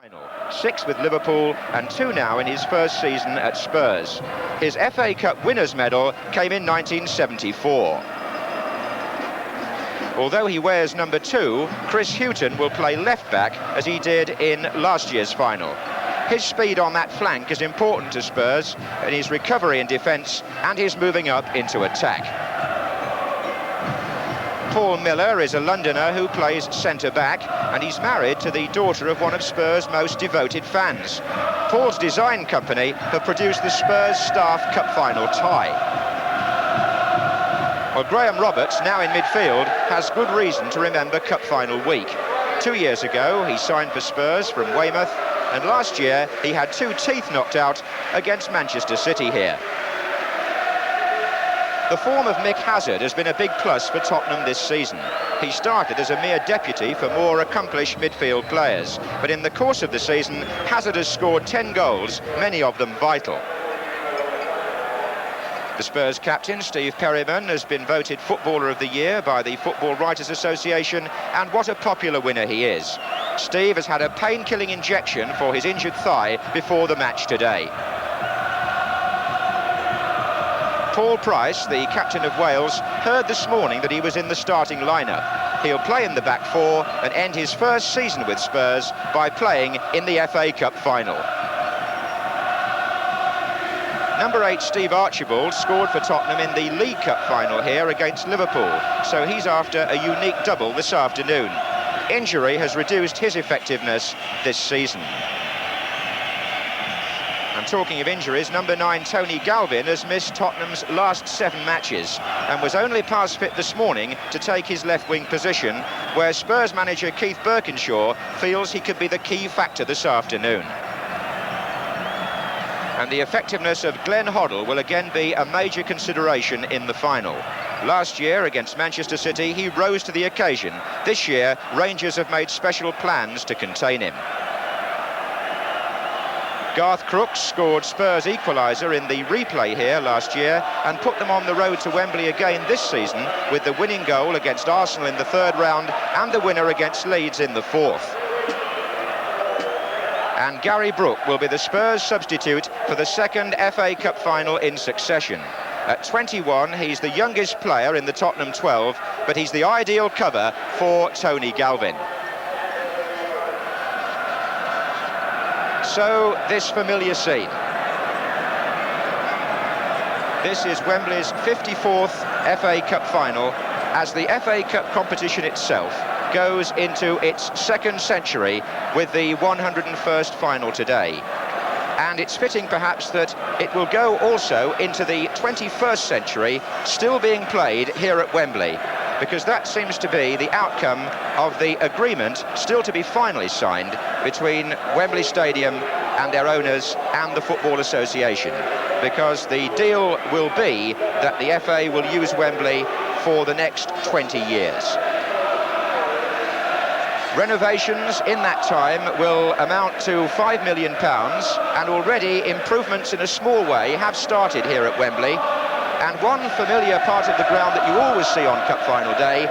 Final, 6 with Liverpool and 2 now in his first season at Spurs. His FA Cup winners' medal came in 1974. Although he wears number 2, Chris Hughton will play left-back as he did in last year's final. His speed on that flank is important to Spurs in his recovery in defence and his moving up into attack. Paul Miller is a Londoner who plays centre-back, and he's married to the daughter of one of Spurs' most devoted fans. Paul's design company have produced the Spurs Staff Cup Final tie. Well, Graham Roberts, now in midfield, has good reason to remember Cup Final week. 2 years ago, he signed for Spurs from Weymouth, and last year he had 2 teeth knocked out against Manchester City here. The form of Mick Hazard has been a big plus for Tottenham this season. He started as a mere deputy for more accomplished midfield players, but in the course of the season, Hazard has scored 10 goals, many of them vital. The Spurs captain, Steve Perryman, has been voted Footballer of the Year by the Football Writers Association, and what a popular winner he is. Steve has had a pain-killing injection for his injured thigh before the match today. Paul Price, the captain of Wales, heard this morning that he was in the starting lineup. He'll play in the back 4 and end his first season with Spurs by playing in the FA Cup Final. Number 8, Steve Archibald, scored for Tottenham in the League Cup Final here against Liverpool, so he's after a unique double this afternoon. Injury has reduced his effectiveness this season. And talking of injuries, number 9, Tony Galvin, has missed Tottenham's last 7 matches and was only pass fit this morning to take his left-wing position, where Spurs manager Keith Birkinshaw feels he could be the key factor this afternoon. And the effectiveness of Glenn Hoddle will again be a major consideration in the final. Last year against Manchester City, he rose to the occasion. This year, Rangers have made special plans to contain him. Garth Crooks scored Spurs' equaliser in the replay here last year and put them on the road to Wembley again this season with the winning goal against Arsenal in the 3rd round and the winner against Leeds in the 4th. And Gary Brooke will be the Spurs substitute for the 2nd FA Cup final in succession. At 21, he's the youngest player in the Tottenham 12, but he's the ideal cover for Tony Galvin. So, this familiar scene. This is Wembley's 54th FA Cup final as the FA Cup competition itself goes into its 2nd century with the 101st final today. And it's fitting perhaps that it will go also into the 21st century, still being played here at Wembley, because that seems to be the outcome of the agreement still to be finally signed between Wembley Stadium and their owners and the Football Association, because the deal will be that the FA will use Wembley for the next 20 years. Renovations in that time will amount to £5 million, and already improvements in a small way have started here at Wembley. And one familiar part of the ground that you always see on Cup Final day,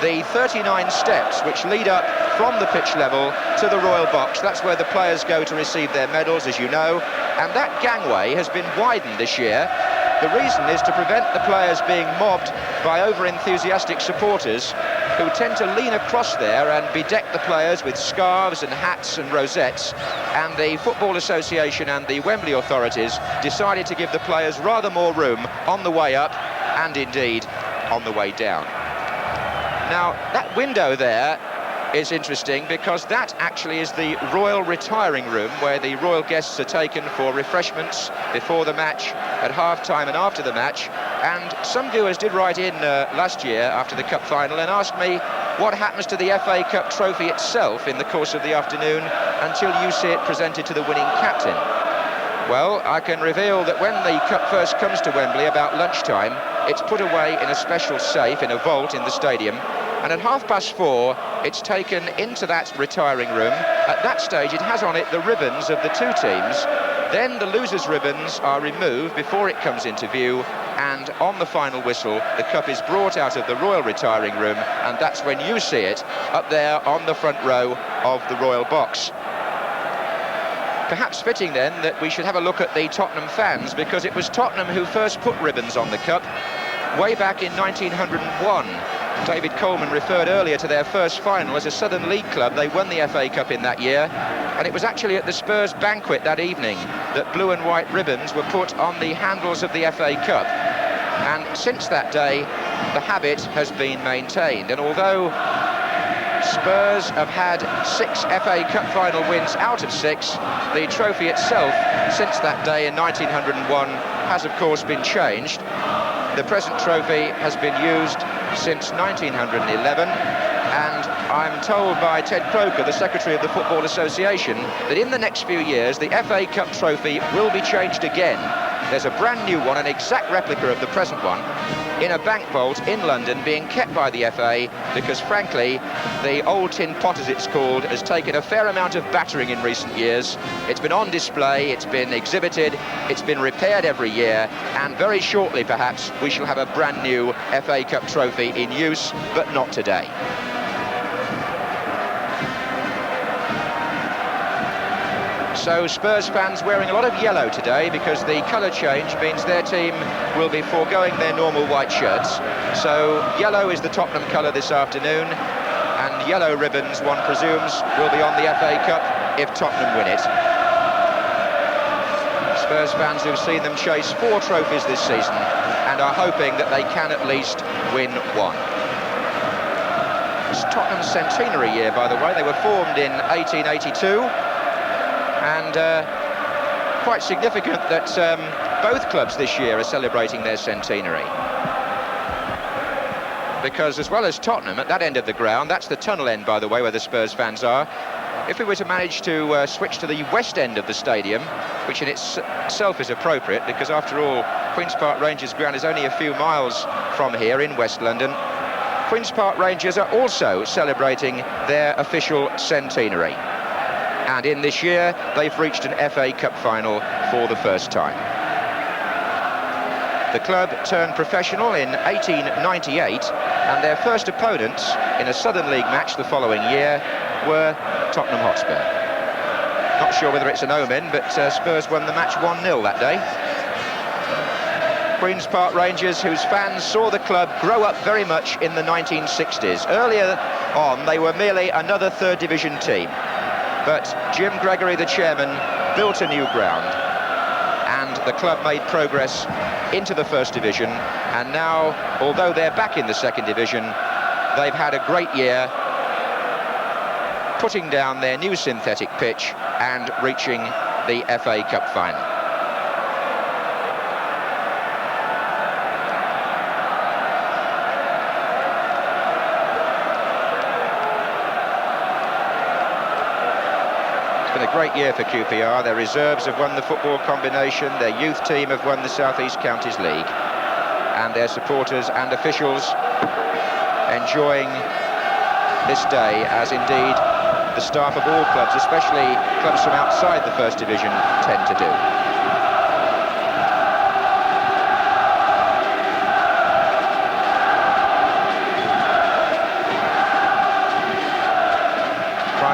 the 39 steps which lead up from the pitch level to the Royal Box. That's where the players go to receive their medals, as you know, and that gangway has been widened this year. The reason is to prevent the players being mobbed by over-enthusiastic supporters who tend to lean across there and bedeck the players with scarves and hats and rosettes, and the Football Association and the Wembley authorities decided to give the players rather more room on the way up and indeed on the way down. Now, that window there is interesting because that actually is the royal retiring room where the royal guests are taken for refreshments before the match, at half-time and after the match. And some viewers did write in last year after the Cup Final and asked me what happens to the FA Cup trophy itself in the course of the afternoon until you see it presented to the winning captain. Well, I can reveal that when the Cup first comes to Wembley about lunchtime, it's put away in a special safe in a vault in the stadium, and at 4:30 it's taken into that retiring room. At that stage it has on it the ribbons of the 2 teams. Then the losers' ribbons are removed before it comes into view, and on the final whistle the cup is brought out of the royal retiring room, and that's when you see it up there on the front row of the Royal Box. perhaps fitting then that we should have a look at the Tottenham fans, because it was Tottenham who first put ribbons on the cup way back in 1901. David Coleman referred earlier to their first final as a Southern League club. They won the FA Cup in that year, and it was actually at the Spurs banquet that evening that blue and white ribbons were put on the handles of the FA Cup. And since that day, the habit has been maintained. And although Spurs have had 6 FA Cup final wins out of 6, the trophy itself, since that day in 1901, has of course been changed. The present trophy has been used since 1911, and I'm told by Ted Croker, the Secretary of the Football Association, that in the next few years the FA Cup trophy will be changed again. There's a brand new one, an exact replica of the present one, in a bank vault in London, being kept by the FA because, frankly, the old tin pot, as it's called, has taken a fair amount of battering in recent years. It's been on display, it's been exhibited, it's been repaired every year, and very shortly, perhaps, we shall have a brand new FA Cup trophy in use, but not today. So Spurs fans wearing a lot of yellow today because the colour change means their team will be foregoing their normal white shirts. So yellow is the Tottenham colour this afternoon, and yellow ribbons, one presumes, will be on the FA Cup if Tottenham win it. Spurs fans who've seen them chase 4 trophies this season and are hoping that they can at least win one. It's Tottenham's centenary year, by the way. They were formed in 1882. And quite significant that both clubs this year are celebrating their centenary. Because as well as Tottenham, at that end of the ground, that's the tunnel end, by the way, where the Spurs fans are. If we were to manage to switch to the west end of the stadium, which in itself is appropriate, because after all, Queen's Park Rangers ground is only a few miles from here in West London. Queen's Park Rangers are also celebrating their official centenary. And in this year, they've reached an FA Cup final for the first time. The club turned professional in 1898, and their first opponents in a Southern League match the following year were Tottenham Hotspur. Not sure whether it's an omen, but Spurs won the match 1-0 that day. Queen's Park Rangers, whose fans saw the club grow up very much in the 1960s. Earlier on, they were merely another third division team. But Jim Gregory, the chairman, built a new ground, and the club made progress into the first division, and now, although they're back in the second division, they've had a great year putting down their new synthetic pitch and reaching the FA Cup final. A great year for QPR. Their reserves have won the football combination, their youth team have won the South East Counties League, and their supporters and officials enjoying this day, as indeed the staff of all clubs, especially clubs from outside the first division, tend to do.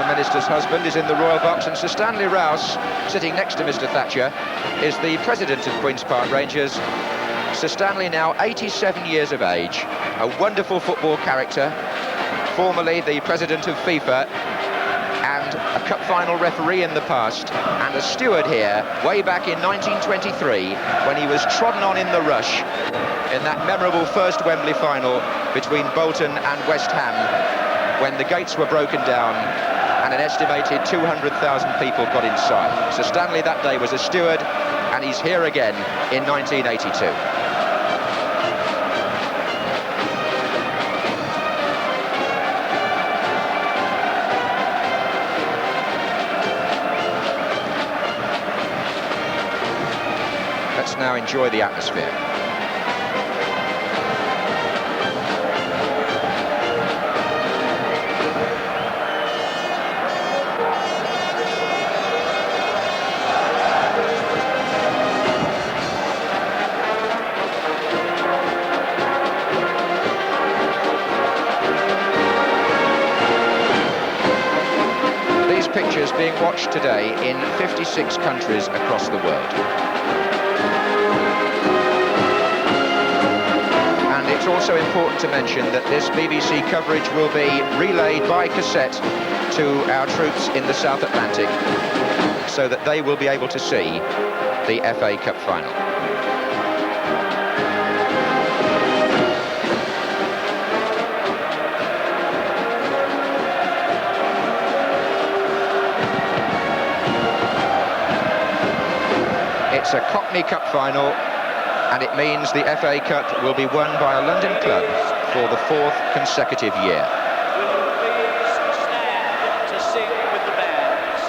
Minister's husband is in the royal box, and Sir Stanley Rouse, sitting next to Mr. Thatcher, is the president of Queen's Park Rangers. Sir Stanley, now 87 years of age, a wonderful football character, formerly the president of FIFA and a cup final referee in the past, and a steward here way back in 1923 when he was trodden on in the rush in that memorable first Wembley final between Bolton and West Ham, when the gates were broken down and an estimated 200,000 people got inside. So Stanley that day was a steward, and he's here again in 1982. Let's now enjoy the atmosphere. pictures being watched today in 56 countries across the world. And it's also important to mention that this BBC coverage will be relayed by cassette to our troops in the South Atlantic, so that they will be able to see the FA Cup Final. It's a Cockney Cup Final, and it means the FA Cup will be won by a London club for the 4th consecutive year. Will you please stand to sing with the bands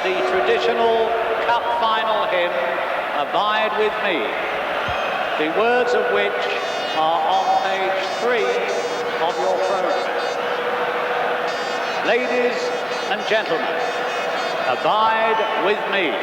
the traditional Cup Final hymn, Abide With Me, the words of which are on page 3 of your programme. Ladies and gentlemen, abide with me.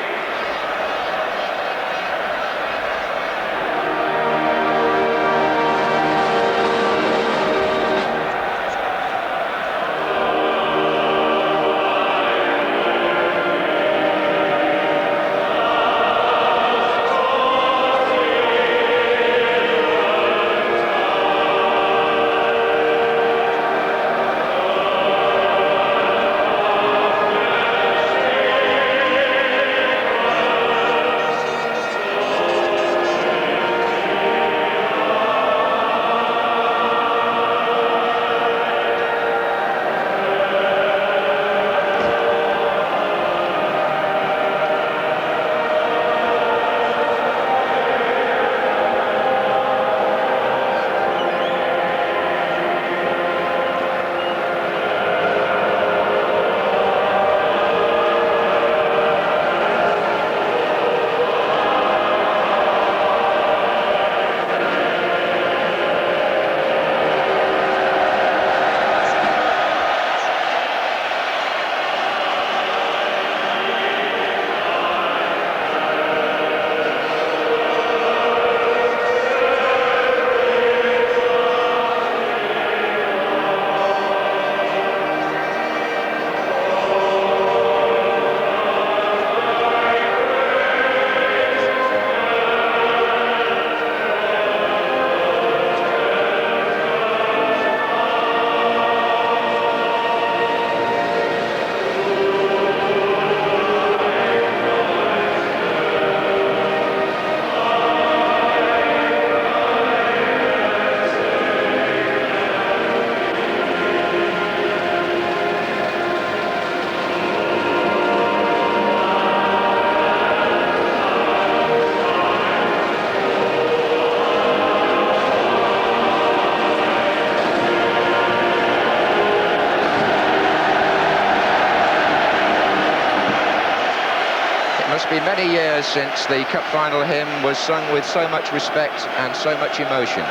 Been many years since the Cup Final hymn was sung with so much respect and so much emotion.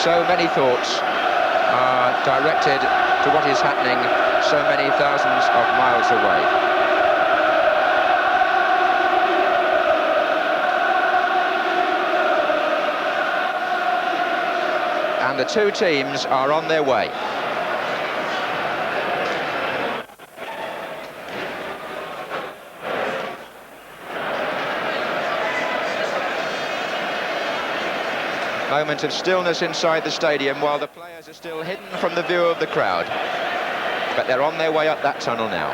So many thoughts are directed to what is happening so many thousands of miles away. And the two teams are on their way. Moment of stillness inside the stadium while the players are still hidden from the view of the crowd. But they're on their way up that tunnel now.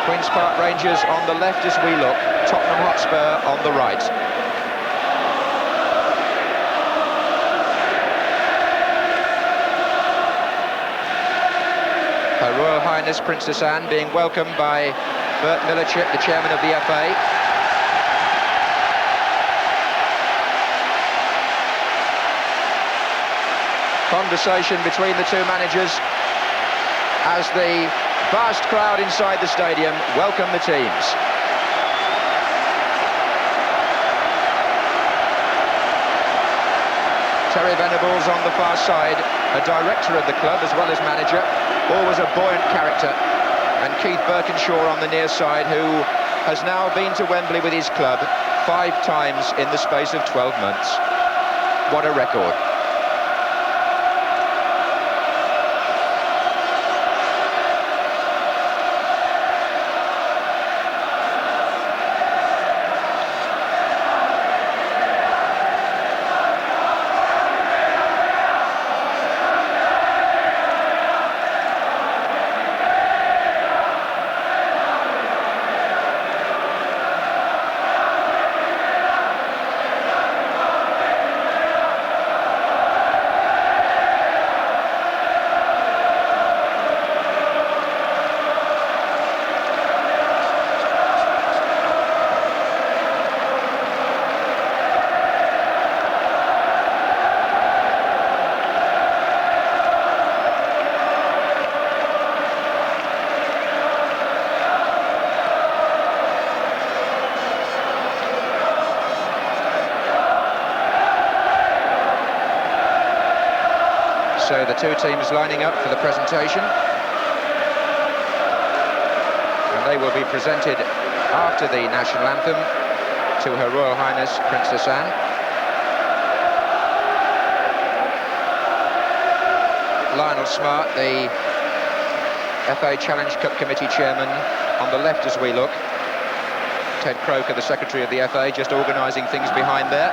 Queen's Park Rangers on the left as we look, Tottenham Hotspur on the right. Her Royal Highness Princess Anne being welcomed by Bert Millichip, the chairman of the FA. Conversation between the two managers as the vast crowd inside the stadium welcome the teams. Terry Venables on the far side, a director of the club as well as manager, always a buoyant character. And Keith Birkinshaw on the near side, who has now been to Wembley with his club 5 times in the space of 12 months. What a record. So the two teams lining up for the presentation. And they will be presented after the national anthem to Her Royal Highness Princess Anne. Lionel Smart, the FA Challenge Cup Committee chairman, on the left as we look. Ted Croker, the secretary of the FA, just organising things behind there.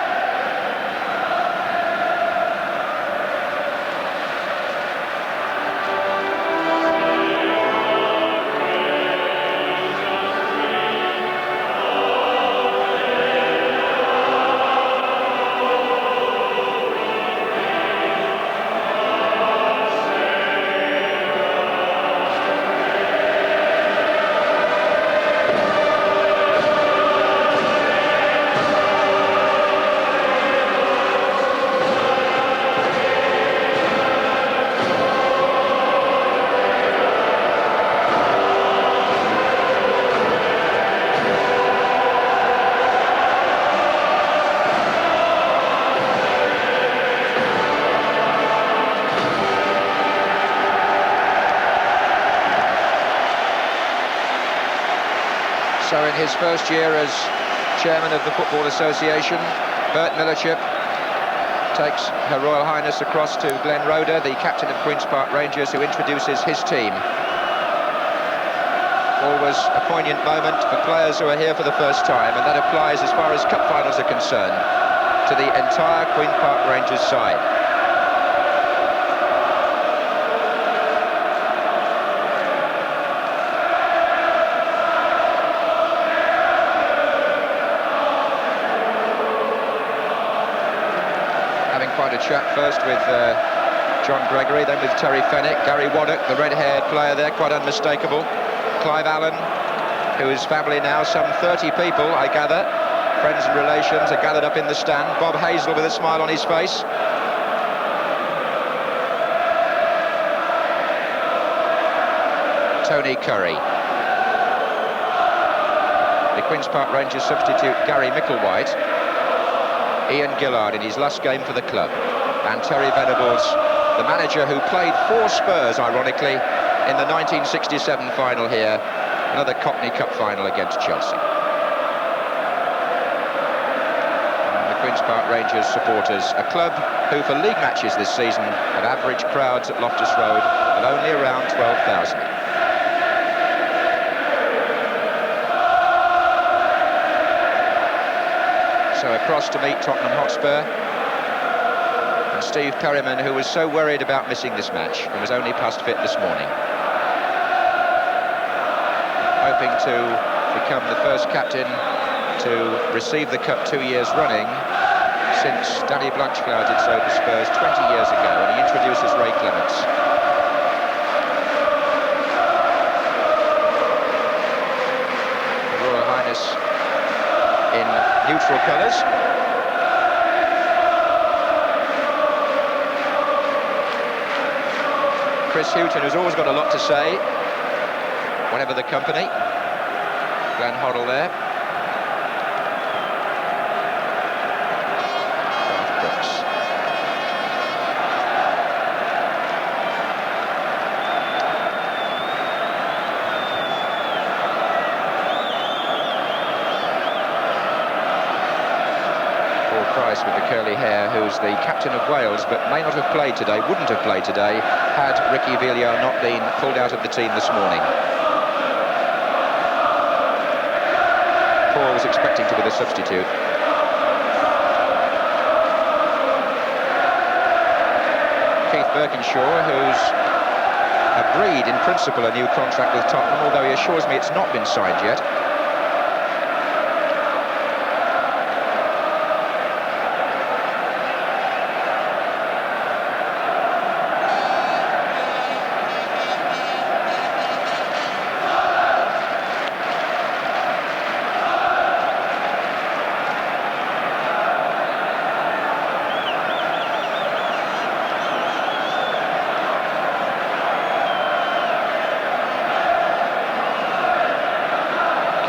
So in his first year as chairman of the Football Association, Bert Millerchip takes Her Royal Highness across to Glenn Roeder, the captain of Queen's Park Rangers, who introduces his team. Always a poignant moment for players who are here for the first time, and that applies as far as cup finals are concerned to the entire Queen's Park Rangers side. Quite a chat first with John Gregory, then with Terry Fenwick, Gary Waddock, the red-haired player there, quite unmistakable. Clive Allen, who is family now, some 30 people, I gather, friends and relations are gathered up in the stand. Bob Hazel with a smile on his face. Tony Curry. The Queen's Park Rangers substitute Gary Micklewhite. Ian Gillard in his last game for the club, and Terry Venables, the manager who played for Spurs, ironically, in the 1967 final here, another Cockney Cup final against Chelsea. And the Queen's Park Rangers supporters, a club who for league matches this season have average crowds at Loftus Road of only around 12,000. So across to meet Tottenham Hotspur, and Steve Perryman, who was so worried about missing this match and was only past fit this morning, hoping to become the first captain to receive the cup 2 years running since Danny Blanchflower did so for Spurs 20 years ago, and he introduces Ray Clements. Royal Highness in neutral colours. Chris Houghton, who's always got a lot to say, whatever the company. Glenn Hoddle there. Garth Brooks. Price with the curly hair, who's the captain of Wales but may not have played today, wouldn't have played today had Ricky Villiard not been pulled out of the team this morning. Paul was expecting to be the substitute. Keith Birkinshaw, who's agreed in principle a new contract with Tottenham, although he assures me it's not been signed yet.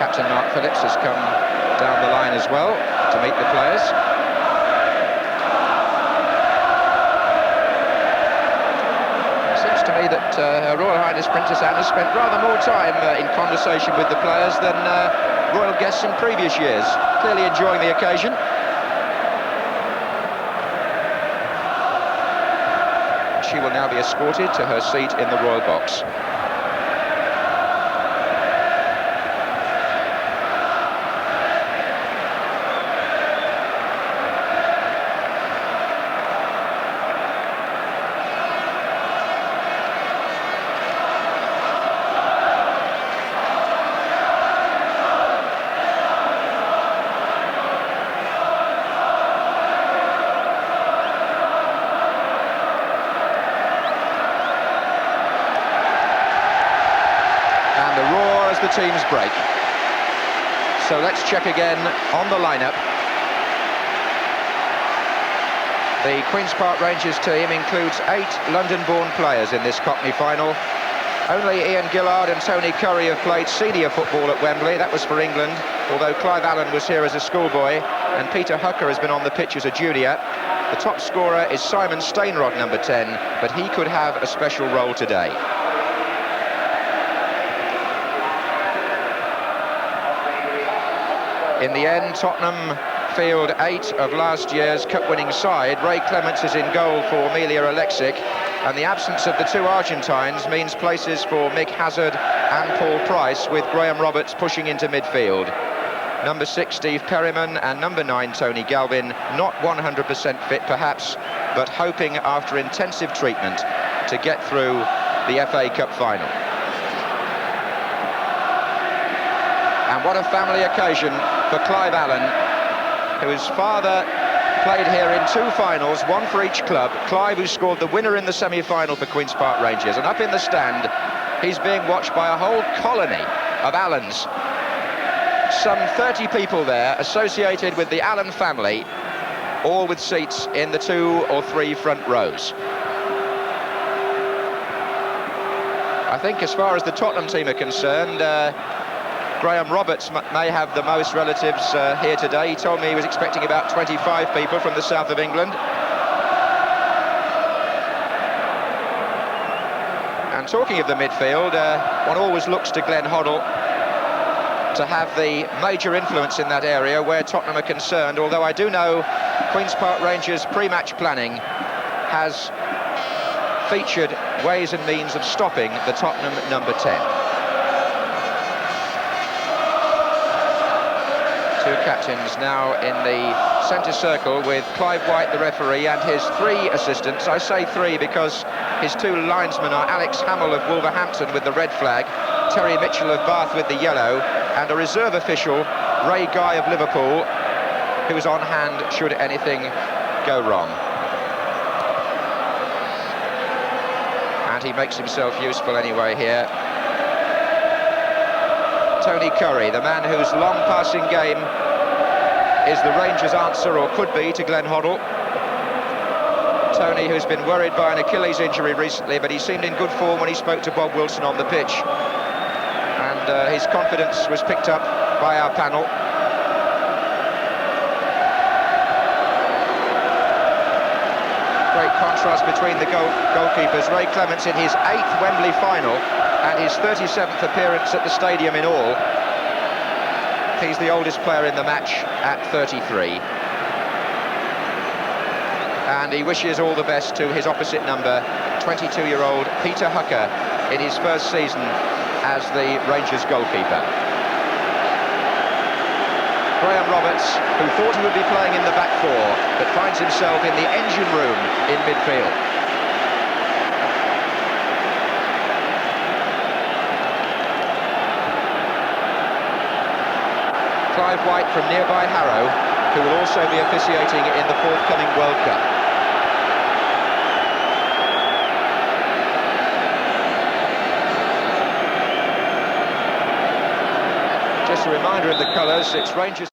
Captain Mark Phillips has come down the line as well to meet the players. that Her Royal Highness Princess Anne has spent rather more time in conversation with the players than royal guests in previous years. Clearly enjoying the occasion. She will now be escorted to her seat in the royal box. The teams break. So let's check again on the lineup. The Queen's Park Rangers team includes 8 London-born players in this Cockney final. Only Ian Gillard and Tony Curry have played senior football at Wembley. That was for England, although Clive Allen was here as a schoolboy, and Peter Hucker has been on the pitch as a junior. The top scorer is Simon Stainrod, number 10, but he could have a special role today. In the end, Tottenham field 8 of last year's cup-winning side. Ray Clements is in goal for Amelia Alexic, and the absence of the 2 Argentines means places for Mick Hazard and Paul Price, with Graham Roberts pushing into midfield. Number 6, Steve Perryman, and number 9, Tony Galvin, not 100% fit perhaps, but hoping after intensive treatment to get through the FA Cup Final. And what a family occasion for Clive Allen, whose father played here in 2 finals, 1 for each club. Clive, who scored the winner in the semi-final for Queen's Park Rangers. And up in the stand, he's being watched by a whole colony of Allens. Some 30 people there associated with the Allen family, all with seats in the 2 or 3 front rows. I think as far as the Tottenham team are concerned, Graham Roberts may have the most relatives here today. He told me he was expecting about 25 people from the south of England. And talking of the midfield, one always looks to Glenn Hoddle to have the major influence in that area where Tottenham are concerned, although I do know Queen's Park Rangers pre-match planning has featured ways and means of stopping the Tottenham number 10. 2 captains now in the centre circle, with Clive White, the referee, and his 3 assistants. I say 3 because his 2 linesmen are Alex Hamill of Wolverhampton with the red flag, Terry Mitchell of Bath with the yellow, and a reserve official, Ray Guy of Liverpool, who is on hand should anything go wrong. And he makes himself useful anyway here. Tony Curry, the man whose long passing game is the Rangers' answer, or could be, to Glenn Hoddle. Tony, who's been worried by an Achilles injury recently, but he seemed in good form when he spoke to Bob Wilson on the pitch. And his confidence was picked up by our panel. Great contrast between the goalkeepers. Ray Clements in his 8th Wembley final and his 37th appearance at the stadium in all. He's the oldest player in the match at 33. And he wishes all the best to his opposite number, 22-year-old Peter Hucker, in his first season as the Rangers goalkeeper. Graham Roberts, who thought he would be playing in the back 4, but finds himself in the engine room in midfield. Clive White from nearby Harrow, who will also be officiating in the forthcoming World Cup. Just a reminder of the colours, it's Rangers.